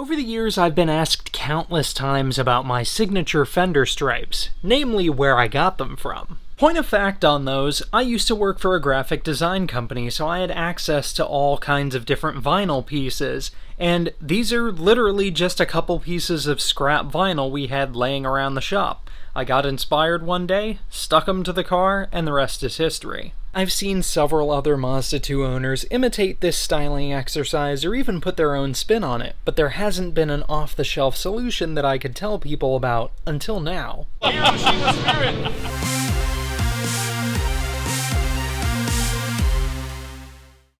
Over the years, I've been asked countless times about my signature Fender stripes, namely where I got them from. Point of fact on those, I used to work for a graphic design company, so I had access to all kinds of different vinyl pieces, and these are literally just a couple pieces of scrap vinyl we had laying around the shop. I got inspired one day, stuck them to the car, and the rest is history. I've seen several other Mazda2 owners imitate this styling exercise or even put their own spin on it, but there hasn't been an off-the-shelf solution that I could tell people about until now. HiroshimaSpirit!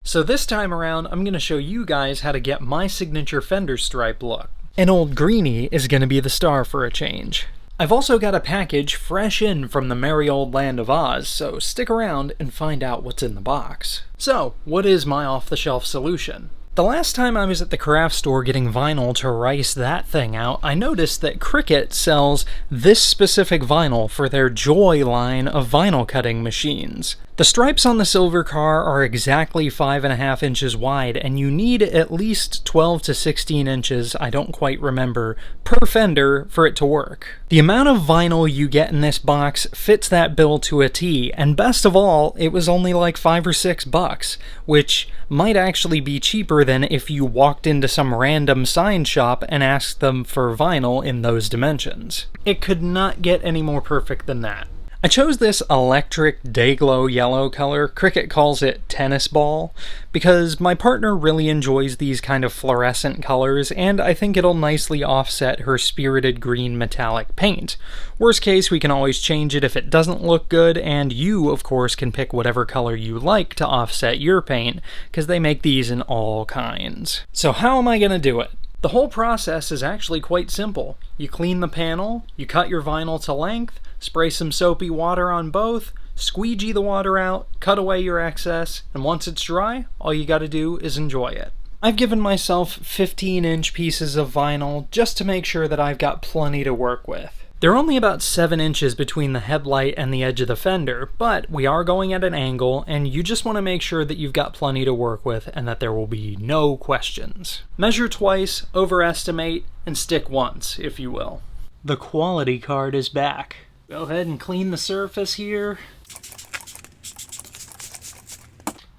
So this time around, I'm going to show you guys how to get my signature Fender stripe look. And old Greenie is going to be the star for a change. I've also got a package fresh in from the merry old land of Oz, so stick around and find out what's in the box. So, what is my off-the-shelf solution? The last time I was at the craft store getting vinyl to rice that thing out, I noticed that Cricut sells this specific vinyl for their Joy line of vinyl cutting machines. The stripes on the silver car are exactly 5.5 inches wide, and you need at least 12 to 16 inches, I don't quite remember, per fender for it to work. The amount of vinyl you get in this box fits that bill to a T, and best of all, it was only like $5 or $6, which might actually be cheaper than if you walked into some random sign shop and asked them for vinyl in those dimensions. It could not get any more perfect than that. I chose this electric Dayglow yellow color, Cricut calls it tennis ball, because my partner really enjoys these kind of fluorescent colors, and I think it'll nicely offset her spirited green metallic paint. Worst case, we can always change it if it doesn't look good, and you, of course, can pick whatever color you like to offset your paint, because they make these in all kinds. So how am I going to do it? The whole process is actually quite simple. You clean the panel, you cut your vinyl to length, spray some soapy water on both, squeegee the water out, cut away your excess, and once it's dry, all you gotta do is enjoy it. I've given myself 15-inch pieces of vinyl just to make sure that I've got plenty to work with. They're only about 7 inches between the headlight and the edge of the fender, but we are going at an angle, and you just want to make sure that you've got plenty to work with and that there will be no questions. Measure twice, overestimate, and stick once, if you will. The quality card is back. Go ahead and clean the surface here.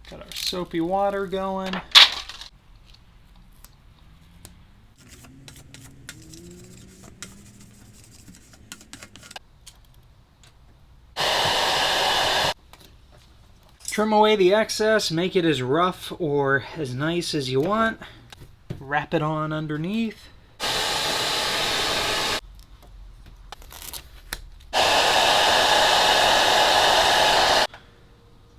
Got our soapy water going. Trim away the excess, make it as rough or as nice as you want. Wrap it on underneath.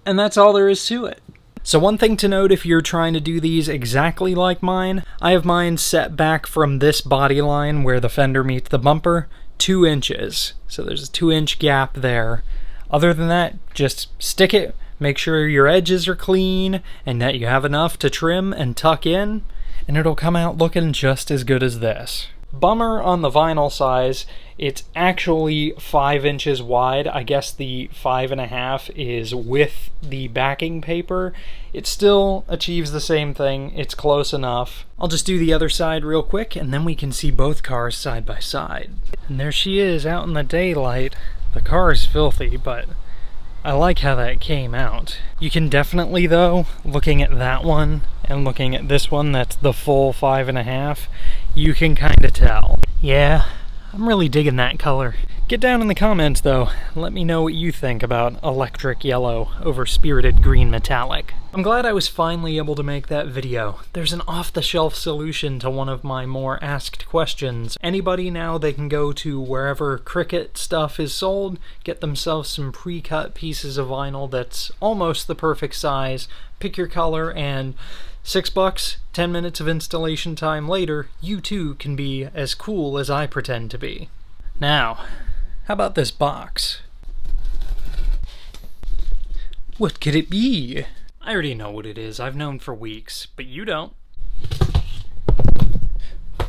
And that's all there is to it. So one thing to note if you're trying to do these exactly like mine, I have mine set back from this body line where the fender meets the bumper, 2 inches. So there's a 2-inch gap there. Other than that, just stick it. Make sure your edges are clean and that you have enough to trim and tuck in, and it'll come out looking just as good as this. Bummer on the vinyl size, it's actually 5 inches wide. I guess the 5.5 is with the backing paper. It still achieves the same thing. It's close enough. I'll just do the other side real quick and then we can see both cars side by side. And there she is out in the daylight. The car is filthy, but I like how that came out. You can definitely, though, looking at that one and looking at this one that's the full 5.5, you can kind of tell. Yeah, I'm really digging that color. Get down in the comments, though. Let me know what you think about electric yellow over spirited green metallic. I'm glad I was finally able to make that video. There's an off-the-shelf solution to one of my more asked questions. Anybody now, they can go to wherever Cricut stuff is sold, get themselves some pre-cut pieces of vinyl that's almost the perfect size, pick your color, and $6, 10 minutes of installation time later, you too can be as cool as I pretend to be. Now, how about this box? What could it be? I already know what it is. I've known for weeks, but you don't.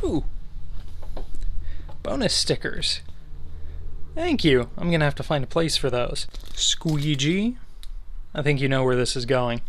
Ooh. Bonus stickers. Thank you. I'm gonna have to find a place for those. Squeegee. I think you know where this is going.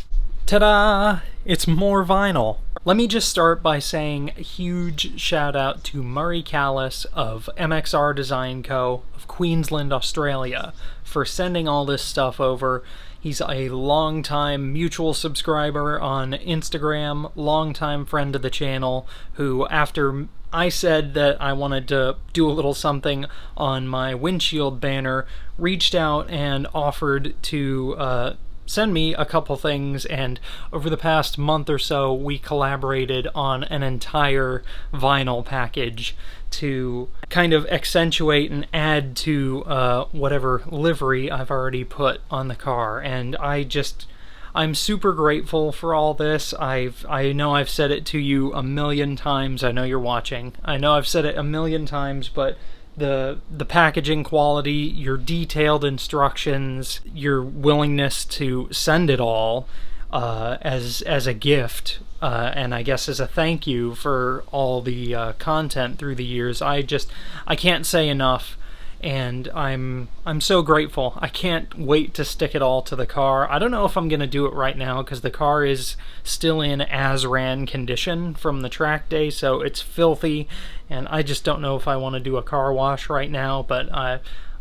Ta-da! It's more vinyl. Let me just start by saying a huge shout out to Murray Callus of MXR Design Co. of Queensland, Australia, for sending all this stuff over. He's a long-time mutual subscriber on Instagram, long-time friend of the channel, who, after I said that I wanted to do a little something on my windshield banner, reached out and offered to send me a couple things, and over the past month or so we collaborated on an entire vinyl package to kind of accentuate and add to whatever livery I've already put on the car. And I'm super grateful for all this. I know I've said it to you a million times. I know you're watching. I know I've said it a million times, but the packaging quality, your detailed instructions, your willingness to send it all as a gift, and I guess as a thank you for all the content through the years, I can't say enough. And I'm so grateful. I can't wait to stick it all to the car. I don't know if I'm going to do it right now because the car is still in as-ran condition from the track day, so it's filthy, and I just don't know if I want to do a car wash right now, but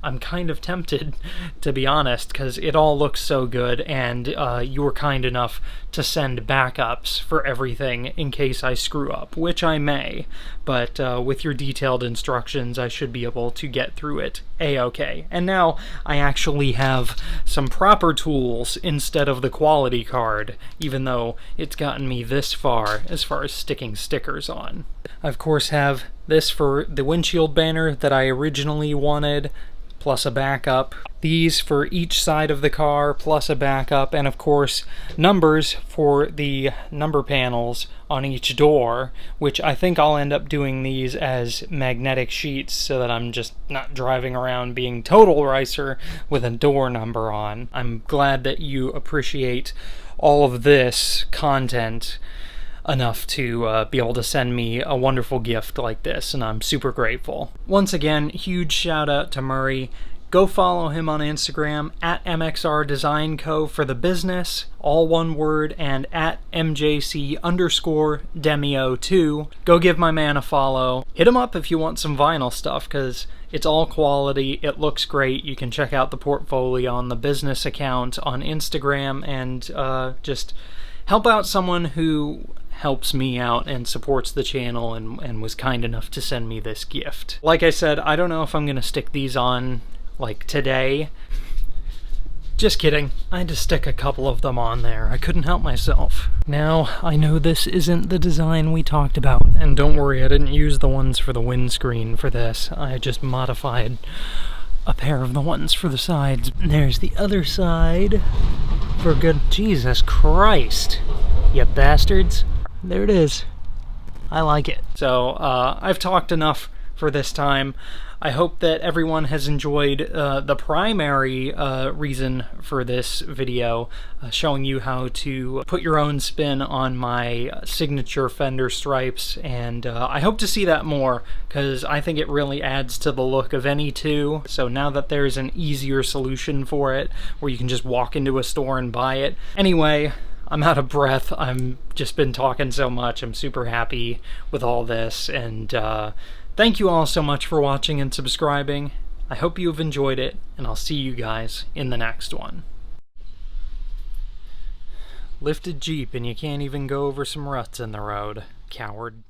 I'm kind of tempted, to be honest, because it all looks so good, and you were kind enough to send backups for everything in case I screw up, which I may, but with your detailed instructions I should be able to get through it a-okay. And now I actually have some proper tools instead of the quality card, even though it's gotten me this far as sticking stickers on. I of course have this for the windshield banner that I originally wanted, plus a backup. These for each side of the car, plus a backup, and of course numbers for the number panels on each door, which I think I'll end up doing these as magnetic sheets so that I'm just not driving around being total ricer with a door number on. I'm glad that you appreciate all of this content enough to be able to send me a wonderful gift like this, and I'm super grateful. Once again, huge shout out to Murray. Go follow him on Instagram at MXR Design Co. for the business, all one word, and at MJC_Demio2. Go give my man a follow. Hit him up if you want some vinyl stuff, because it's all quality, it looks great. You can check out the portfolio on the business account on Instagram, and just help out someone who helps me out and supports the channel and was kind enough to send me this gift. Like I said, I don't know if I'm gonna stick these on like today. Just kidding. I had to stick a couple of them on there. I couldn't help myself. Now, I know this isn't the design we talked about, and don't worry, I didn't use the ones for the windscreen for this. I just modified a pair of the ones for the sides. There's the other side for good. Jesus Christ, you bastards. There it is. I like it. So, I've talked enough for this time. I hope that everyone has enjoyed the primary reason for this video, showing you how to put your own spin on my signature Fender stripes, and I hope to see that more, because I think it really adds to the look of any two. So now that there's an easier solution for it, where you can just walk into a store and buy it. Anyway, I'm out of breath. I've just been talking so much. I'm super happy with all this, and thank you all so much for watching and subscribing. I hope you've enjoyed it, and I'll see you guys in the next one. Lifted Jeep and you can't even go over some ruts in the road. Coward.